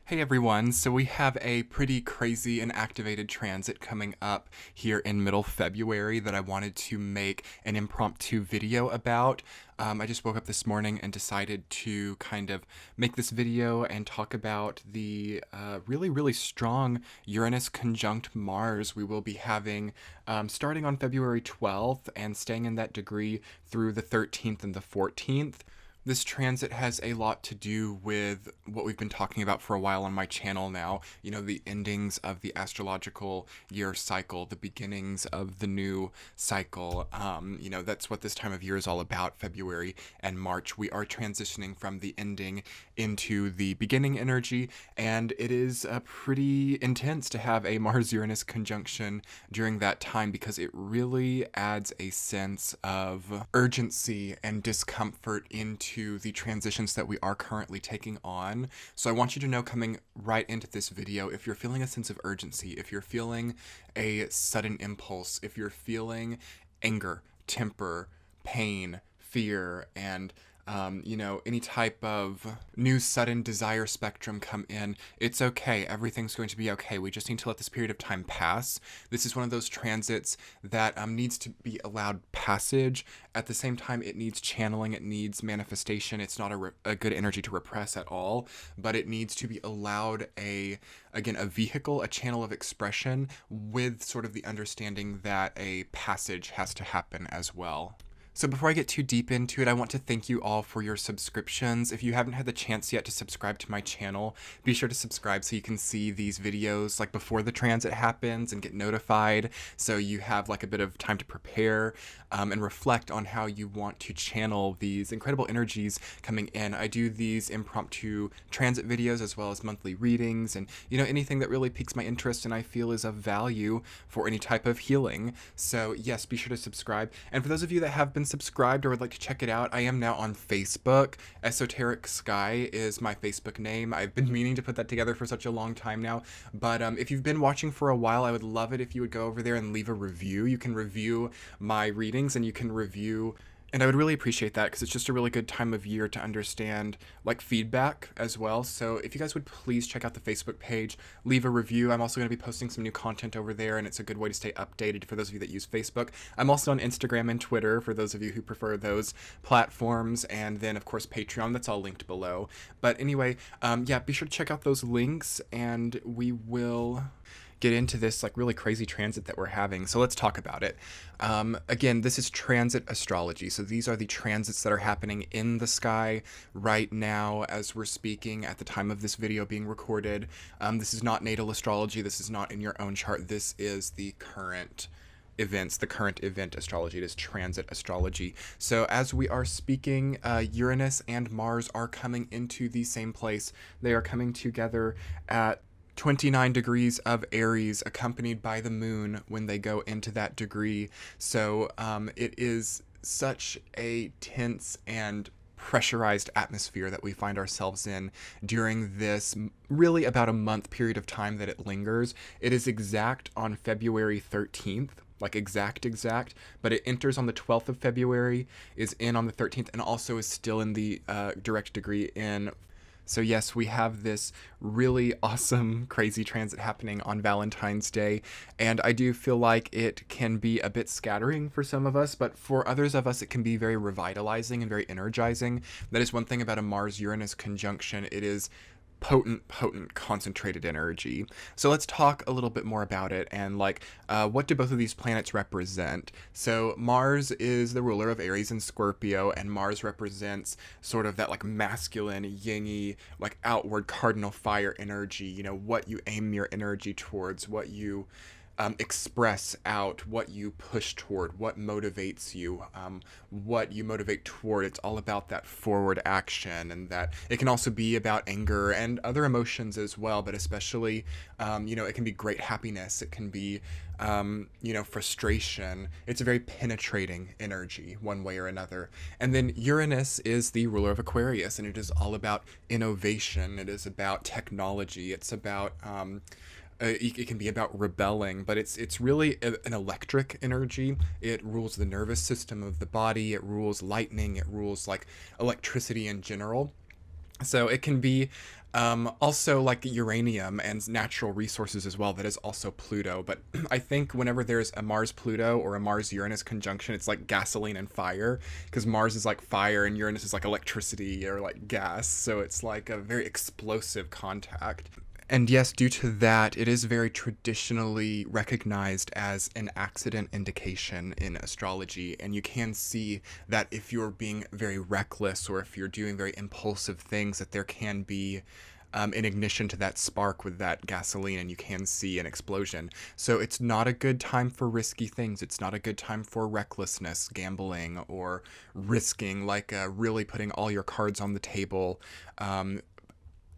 Hey everyone, so we have a pretty crazy and activated transit coming up here in middle February that I wanted to make an impromptu video about. I just woke up this morning and decided to kind of make this video and talk about the really strong Uranus conjunct Mars we will be having starting on February 12th and staying in that degree through the 13th and the 14th. This transit has a lot to do with what we've been talking about for a while on my channel now. You know, the endings of the astrological year cycle, the beginnings of the new cycle. That's what this time of year is all about, February and March. We are transitioning from the ending into the beginning energy, and it is pretty intense to have a Mars-Uranus conjunction during that time because it really adds a sense of urgency and discomfort into the transitions that we are currently taking on. So I want you to know coming right into this video, if you're feeling a sense of urgency, if you're feeling a sudden impulse, if you're feeling anger, temper, pain, fear, and any type of new sudden desire spectrum come in, it's okay. Everything's going to be okay. We just need to let this period of time pass. This is one of those transits that needs to be allowed passage. At the same time, it needs channeling. It needs manifestation. It's not a good energy to repress at all, but it needs to be allowed a vehicle, a channel of expression with sort of the understanding that a passage has to happen as well. So before I get too deep into it, I want to thank you all for your subscriptions. If you haven't had the chance yet to subscribe to my channel, be sure to subscribe so you can see these videos like before the transit happens and get notified, so you have like a bit of time to prepare and reflect on how you want to channel these incredible energies coming in. I do these impromptu transit videos as well as monthly readings and, anything that really piques my interest and I feel is of value for any type of healing. So yes, be sure to subscribe. And for those of you that have been subscribed or would like to check it out, I am now on Facebook. Esoteric Sky is my Facebook name. I've been meaning to put that together for such a long time now, but if you've been watching for a while, I would love it if you would go over there and leave a review. You can review my readings and you can review, and I would really appreciate that because it's just a really good time of year to understand like feedback as well. So if you guys would please check out the Facebook page, leave a review. I'm also going to be posting some new content over there, and it's a good way to stay updated for those of you that use Facebook. I'm also on Instagram and Twitter for those of you who prefer those platforms, and then of course Patreon. That's all linked below. But anyway, be sure to check out those links, and we will get into this like really crazy transit that we're having. So let's talk about it. Again, this is transit astrology. So these are the transits that are happening in the sky right now as we're speaking at the time of this video being recorded. This is not natal astrology. This is not in your own chart. This is the current events, the current event astrology. It is transit astrology. So as we are speaking, Uranus and Mars are coming into the same place. They are coming together at 29 degrees of Aries, accompanied by the moon when they go into that degree. So it is such a tense and pressurized atmosphere that we find ourselves in during this really about a month period of time that it lingers. It is exact on February 13th, like exact, but it enters on the 12th of February, is in on the 13th, and also is still in the direct degree in. So yes, we have this really awesome, crazy transit happening on Valentine's Day, and I do feel like it can be a bit scattering for some of us, but for others of us it can be very revitalizing and very energizing. That is one thing about a Mars-Uranus conjunction. It is potent, concentrated energy. So let's talk a little bit more about it and what do both of these planets represent? So Mars is the ruler of Aries and Scorpio, and Mars represents sort of that like masculine, yin-y, like outward cardinal fire energy, what you aim your energy towards, what you express out, what you push toward, what motivates you, what you motivate toward. It's all about that forward action, and that it can also be about anger and other emotions as well, but especially, it can be great happiness. It can be, frustration. It's a very penetrating energy one way or another. And then Uranus is the ruler of Aquarius, and it is all about innovation. It is about technology. It's about, it can be about rebelling, but it's really an electric energy. It rules the nervous system of the body. It rules lightning. It rules like electricity in general. So it can be Also, like uranium and natural resources as well, that is also Pluto. But I think whenever there's a Mars Pluto or a Mars Uranus conjunction, it's like gasoline and fire, because Mars is like fire and Uranus is like electricity or like gas. So it's like a very explosive contact. And yes, due to that, it is very traditionally recognized as an accident indication in astrology. And you can see that if you're being very reckless or if you're doing very impulsive things, that there can be an ignition to that spark with that gasoline, and you can see an explosion. So it's not a good time for risky things. It's not a good time for recklessness, gambling, or risking, like really putting all your cards on the table.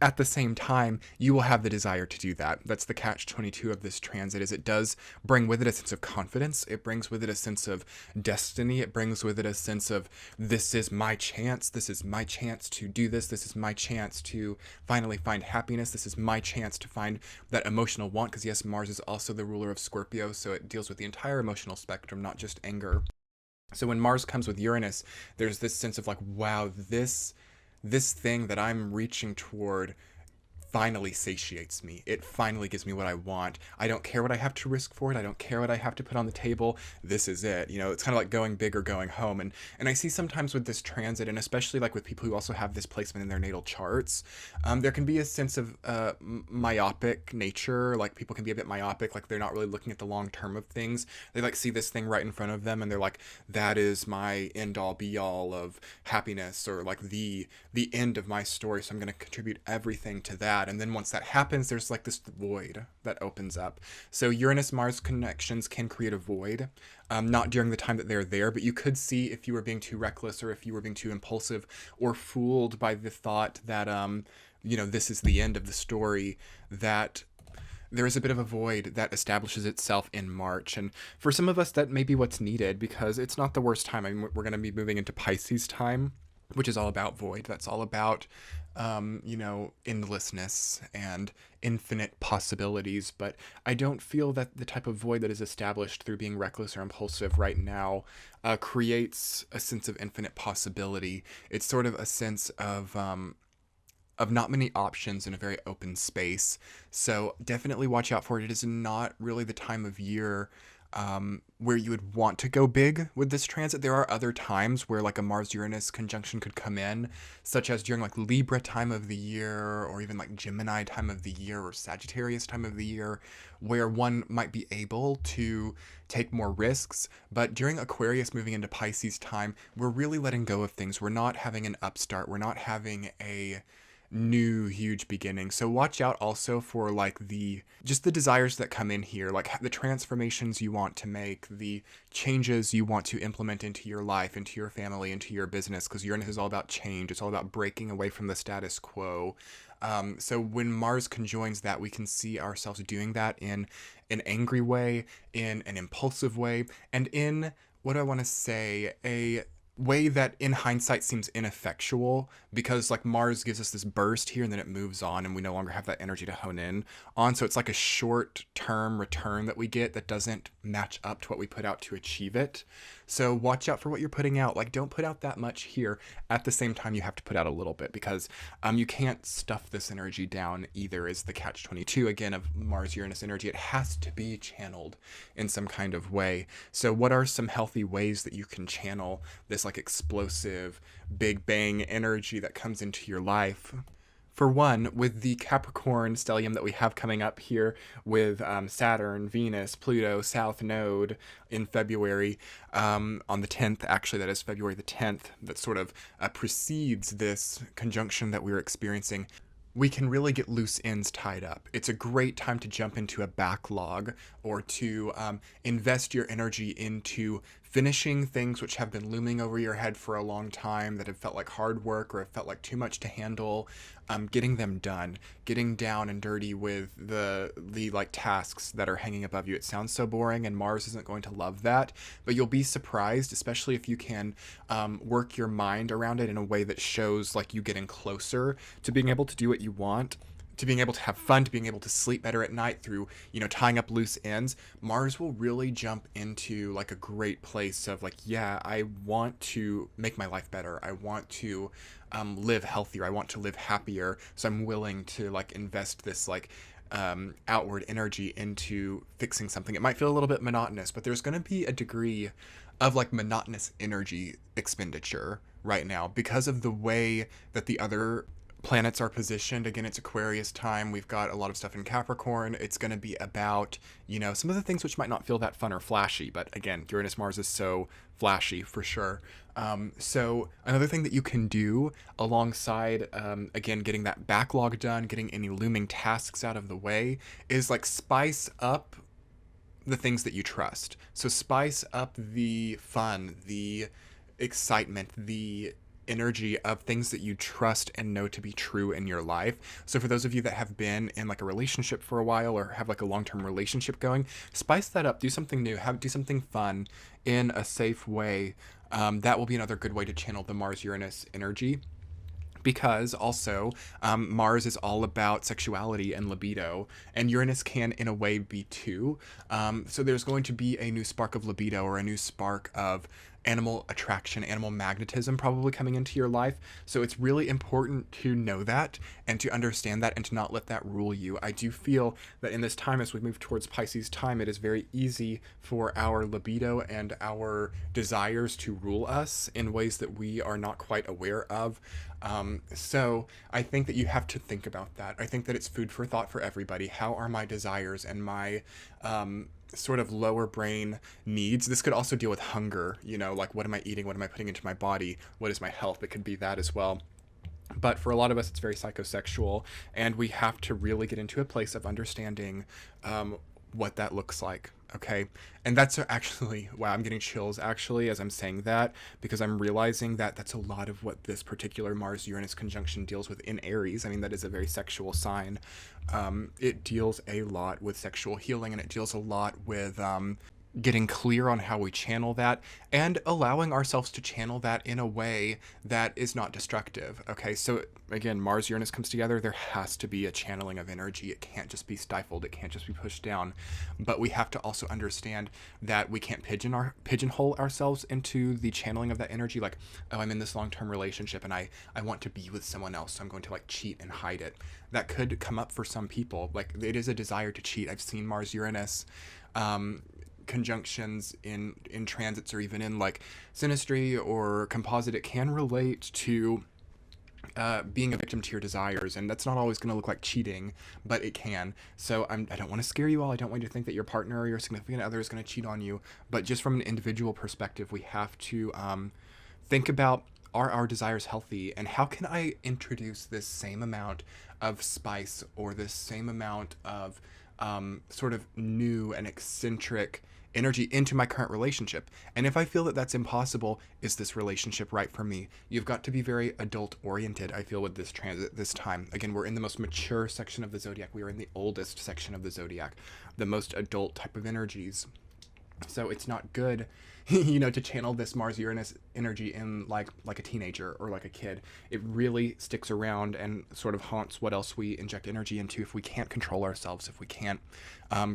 At the same time, you will have the desire to do that. That's the catch 22 of this transit, is it does bring with it a sense of confidence. It brings with it a sense of destiny. It brings with it a sense of, this is my chance. This is my chance to do this. This is my chance to finally find happiness. This is my chance to find that emotional want, because yes, Mars is also the ruler of Scorpio, so it deals with the entire emotional spectrum, not just anger. So when Mars comes with Uranus, there's this sense of like, wow, this thing that I'm reaching toward finally satiates me. It finally gives me what I want. I don't care what I have to risk for it. I don't care what I have to put on the table. This is it. You know, it's kind of like going big or going home. And I see sometimes with this transit, and especially like with people who also have this placement in their natal charts, there can be a sense of myopic nature. Like people can be a bit myopic, like they're not really looking at the long term of things. They like see this thing right in front of them and they're like, that is my end all be all of happiness, or like the end of my story. So I'm going to contribute everything to that. And then once that happens, there's like this void that opens up. So Uranus Mars connections can create a void, not during the time that they're there, but you could see if you were being too reckless or if you were being too impulsive or fooled by the thought that, this is the end of the story, that there is a bit of a void that establishes itself in March. And for some of us, that may be what's needed, because it's not the worst time. I mean, we're going to be moving into Pisces time, which is all about void. That's all about, endlessness and infinite possibilities. But I don't feel that the type of void that is established through being reckless or impulsive right now creates a sense of infinite possibility. It's sort of a sense of not many options in a very open space. So definitely watch out for it. It is not really the time of year where you would want to go big with this transit. There are other times where like a Mars-Uranus conjunction could come in, such as during like Libra time of the year, or even like Gemini time of the year, or Sagittarius time of the year, where one might be able to take more risks. But during Aquarius moving into Pisces time, we're really letting go of things. We're not having an upstart. We're not having a new huge beginning. So watch out also for like the desires that come in here, like the transformations you want to make, the changes you want to implement into your life, into your family, into your business, because Uranus is all about change. It's all about breaking away from the status quo. So when Mars conjoins that, we can see ourselves doing that in an angry way, in an impulsive way, and in, what do I want to say, a way that in hindsight seems ineffectual, because like Mars gives us this burst here and then it moves on and we no longer have that energy to hone in on. So it's like a short term return that we get that doesn't match up to what we put out to achieve it. So watch out for what you're putting out. Like don't put out that much here. At the same time, you have to put out a little bit, because you can't stuff this energy down either, is the catch 22 again of Mars Uranus energy. It has to be channeled in some kind of way. So what are some healthy ways that you can channel this like explosive big bang energy that comes into your life? For one, with the Capricorn stellium that we have coming up here with Saturn, Venus, Pluto, South Node in February, on the 10th, actually, that is February the 10th, that sort of precedes this conjunction that we're experiencing, we can really get loose ends tied up. It's a great time to jump into a backlog, or to invest your energy into finishing things which have been looming over your head for a long time, that have felt like hard work or have felt like too much to handle, getting them done, getting down and dirty with the like tasks that are hanging above you. It sounds so boring, and Mars isn't going to love that, but you'll be surprised, especially if you can work your mind around it in a way that shows like you getting closer to being able to do what you want. to being able to have fun, to being able to sleep better at night through, tying up loose ends, Mars will really jump into like a great place of like, yeah, I want to make my life better. I want to live healthier. I want to live happier. So I'm willing to like invest this like outward energy into fixing something. It might feel a little bit monotonous, but there's going to be a degree of like monotonous energy expenditure right now because of the way that the other planets are positioned. Again, it's Aquarius time. We've got a lot of stuff in Capricorn. It's going to be about, some of the things which might not feel that fun or flashy, but again, Uranus Mars is so flashy for sure. So another thing that you can do alongside, again, getting that backlog done, getting any looming tasks out of the way, is like spice up the things that you trust. So spice up the fun, the excitement, the energy of things that you trust and know to be true in your life. So for those of you that have been in like a relationship for a while or have like a long-term relationship going, spice that up, do something new, do something fun in a safe way. That will be another good way to channel the Mars-Uranus energy. Because also Mars is all about sexuality and libido, and Uranus can in a way be too. So there's going to be a new spark of libido or a new spark of animal attraction, animal magnetism probably coming into your life. So it's really important to know that and to understand that and to not let that rule you. I do feel that in this time, as we move towards Pisces time, it is very easy for our libido and our desires to rule us in ways that we are not quite aware of. So I think that you have to think about that. I think that it's food for thought for everybody. How are my desires and my sort of lower brain needs? This could also deal with hunger, like what am I eating? What am I putting into my body? What is my health? It could be that as well. But for a lot of us, it's very psychosexual, and we have to really get into a place of understanding what that looks like. Okay. And that's actually, wow, I'm getting chills actually as I'm saying that, because I'm realizing that that's a lot of what this particular Mars-Uranus conjunction deals with in Aries. I mean, that is a very sexual sign. It deals a lot with sexual healing, and it deals a lot with getting clear on how we channel that and allowing ourselves to channel that in a way that is not destructive. Okay, so again, Mars Uranus comes together, there has to be a channeling of energy. It can't just be stifled, it can't just be pushed down. But we have to also understand that we can't pigeonhole ourselves into the channeling of that energy, like, oh, I'm in this long-term relationship and I want to be with someone else, so I'm going to like cheat and hide it. That could come up for some people. Like, it is a desire to cheat. I've seen Mars Uranus conjunctions in transits, or even in like synastry or composite. It can relate to being a victim to your desires, and that's not always going to look like cheating, but it can. So I don't want to scare you all. I don't want you to think that your partner or your significant other is going to cheat on you, but just from an individual perspective, we have to think about, are our desires healthy, and how can I introduce this same amount of spice or this same amount of sort of new and eccentric energy into my current relationship? And if I feel that that's impossible, is this relationship right for me? You've got to be very adult oriented, I feel, with this transit this time. Again, we're in the most mature section of the zodiac. We are in the oldest section of the zodiac, the most adult type of energies. So it's not good, to channel this Mars Uranus energy in like a teenager or like a kid. It really sticks around and sort of haunts what else we inject energy into if we can't control ourselves, if we can't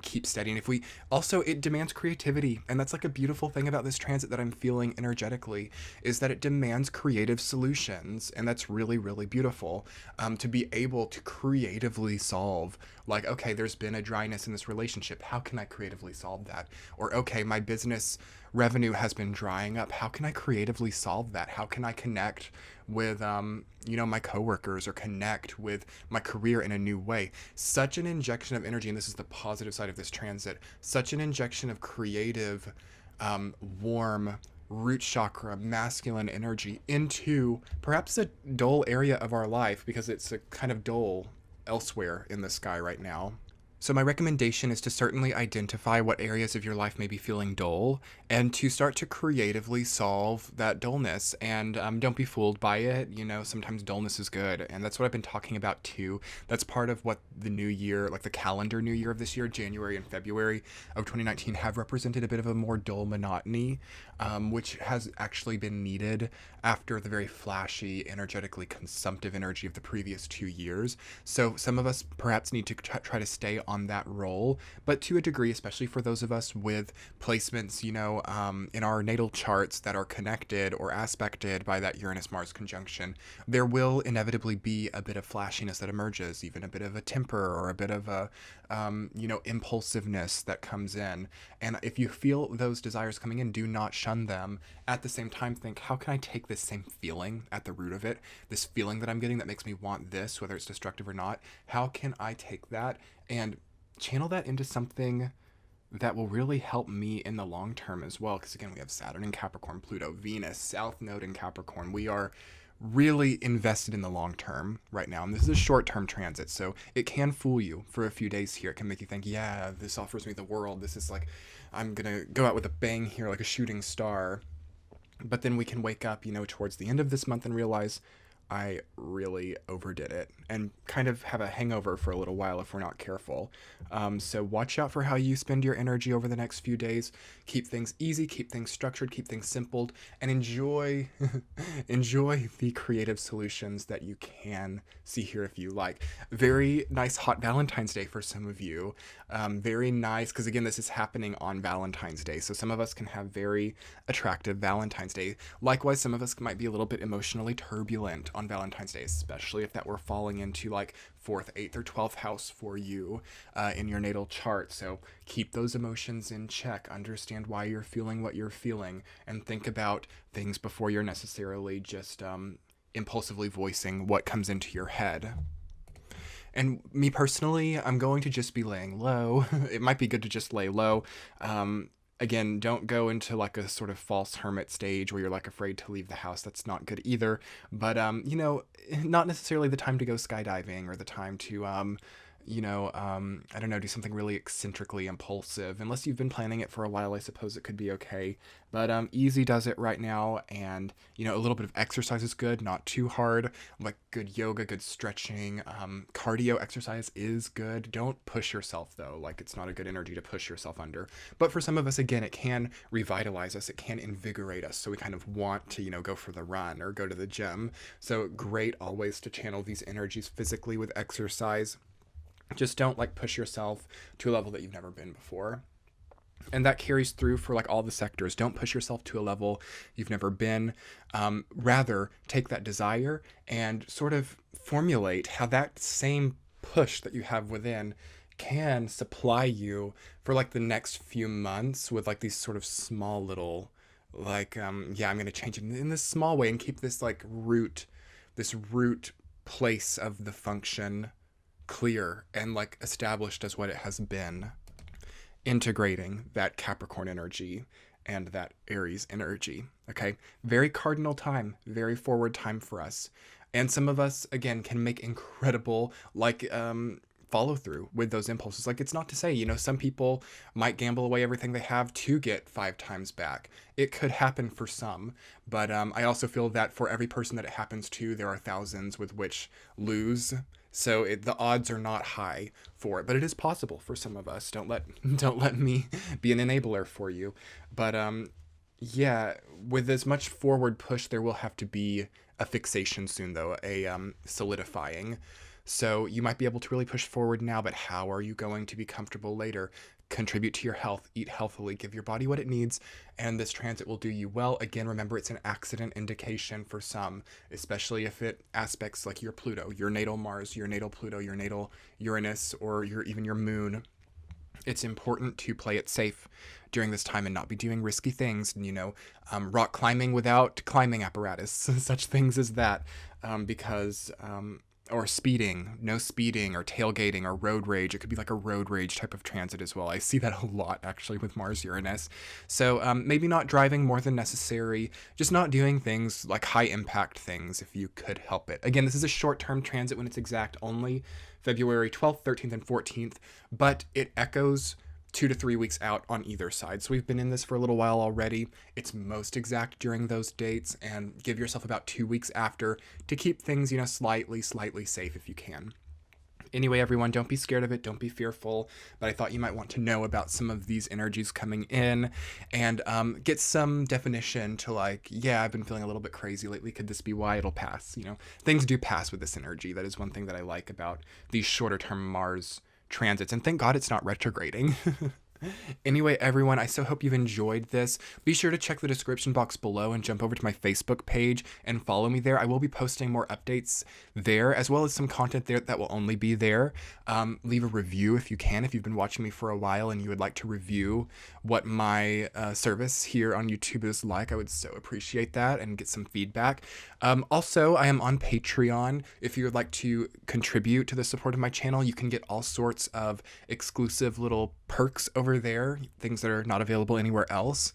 keep steady. And if we also, it demands creativity. And that's like a beautiful thing about this transit that I'm feeling energetically, is that it demands creative solutions. And that's really, really beautiful, to be able to creatively solve, like, okay, there's been a dryness in this relationship. How can I creatively solve that? Or, okay, my business revenue has been drying up. How can I creatively solve that? How can I connect with, my coworkers, or connect with my career in a new way? Such an injection of energy, and this is the positive side of this transit, such an injection of creative, warm, root chakra, masculine energy into perhaps a dull area of our life, because it's a kind of dull elsewhere in the sky right now. So, my recommendation is to certainly identify what areas of your life may be feeling dull and to start to creatively solve that dullness. And don't be fooled by it. You know, sometimes dullness is good. And that's what I've been talking about too. That's part of what the new year, like the calendar new year of this year, January and February of 2019, have represented a bit of a more dull monotony, which has actually been needed after the very flashy, energetically consumptive energy of the previous 2 years. So, some of us perhaps need to try to stay on that role, but to a degree, especially for those of us with placements, in our natal charts that are connected or aspected by that Uranus-Mars conjunction, there will inevitably be a bit of flashiness that emerges, even a bit of a temper or a bit of a, impulsiveness that comes in. And if you feel those desires coming in, do not shun them. At the same time, think, how can I take this same feeling at the root of it, this feeling that I'm getting that makes me want this, whether it's destructive or not? How can I take that and channel that into something that will really help me in the long term as well? Because again, we have Saturn in Capricorn, Pluto, Venus, South Node in Capricorn. We are really invested in the long term right now. And this is a short term transit, so it can fool you for a few days here. It can make you think, yeah, this offers me the world. This is like, I'm going to go out with a bang here like a shooting star. But then we can wake up, towards the end of this month and realize I really overdid it and kind of have a hangover for a little while if we're not careful. So watch out for how you spend your energy over the next few days. Keep things easy, keep things structured, keep things simple, and enjoy enjoy the creative solutions that you can see here if you like. Very nice hot Valentine's Day for some of you. Very nice, because again, this is happening on Valentine's Day. So some of us can have very attractive Valentine's Day. Likewise, some of us might be a little bit emotionally turbulent on Valentine's Day, especially if that were falling into like 4th, 8th, or 12th house for you in your natal chart. So keep those emotions in check. Understand why you're feeling what you're feeling, and think about things before you're necessarily just impulsively voicing what comes into your head. And me personally, I'm going to just be laying low. It might be good to just lay low. Again, don't go into like a sort of false hermit stage where you're like afraid to leave the house. That's not good either. But, not necessarily the time to go skydiving or the time to, I don't know, do something really eccentrically impulsive. Unless you've been planning it for a while, I suppose it could be okay. But easy does it right now. And, a little bit of exercise is good, not too hard. Like good yoga, good stretching. Cardio exercise is good. Don't push yourself, though. Like, it's not a good energy to push yourself under. But for some of us, again, it can revitalize us. It can invigorate us. So we kind of want to, go for the run or go to the gym. So great always to channel these energies physically with exercise. Just don't push yourself to a level that you've never been before. And that carries through for all the sectors. Don't push yourself to a level you've never been. Rather, take that desire and sort of formulate how that same push that you have within can supply you for the next few months with these sort of small little I'm going to change it in this small way and keep this root place of the function clear and established as what it has been, integrating that Capricorn energy and that Aries energy. Okay, very cardinal time, very forward time for us. And some of us, again, can make incredible follow through with those impulses. It's not to say, some people might gamble away everything they have to get 5 times back. It could happen for some, but I also feel that for every person that it happens to, there are thousands with which lose. So the odds are not high for it, but it is possible for some of us. Don't let me be an enabler for you. But with as much forward push, there will have to be a fixation soon, though, a solidifying. So you might be able to really push forward now, but how are you going to be comfortable later? Contribute to your health, eat healthily, give your body what it needs, and this transit will do you well. Again, remember, it's an accident indication for some, especially if it aspects your Pluto, your natal Mars, your natal Pluto, your natal Uranus, or even your moon. It's important to play it safe during this time and not be doing risky things, rock climbing without climbing apparatus, such things as that, because or speeding, no speeding, or tailgating, or road rage. It could be a road rage type of transit as well. I see that a lot, actually, with Mars Uranus. So maybe not driving more than necessary, just not doing things high impact things if you could help it. Again, this is a short-term transit when it's exact only February 12th, 13th, and 14th, but it echoes 2 to 3 weeks out on either side. So we've been in this for a little while already. It's most exact during those dates, and give yourself about 2 weeks after to keep things, slightly safe if you can. Anyway, everyone, don't be scared of it. Don't be fearful. But I thought you might want to know about some of these energies coming in and get some definition to I've been feeling a little bit crazy lately. Could this be why? It'll pass. Things do pass with this energy. That is one thing that I like about these shorter term Mars transits. And thank God it's not retrograding. Anyway, everyone, I so hope you've enjoyed this. Be sure to check the description box below and jump over to my Facebook page and follow me there. I will be posting more updates there, as well as some content there that will only be there. Leave a review if you can, if you've been watching me for a while and you would like to review what my service here on YouTube is like. I would so appreciate that and get some feedback. Also, I am on Patreon. If you would like to contribute to the support of my channel, you can get all sorts of exclusive little perks over there, things that are not available anywhere else.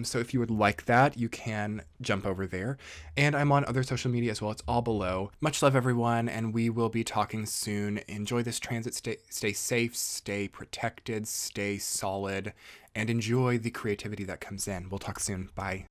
So if you would like that, you can jump over there. And I'm on other social media as well. It's all below. Much love, everyone, and we will be talking soon. Enjoy this transit. Stay safe, stay protected, stay solid, and enjoy the creativity that comes in. We'll talk soon. Bye.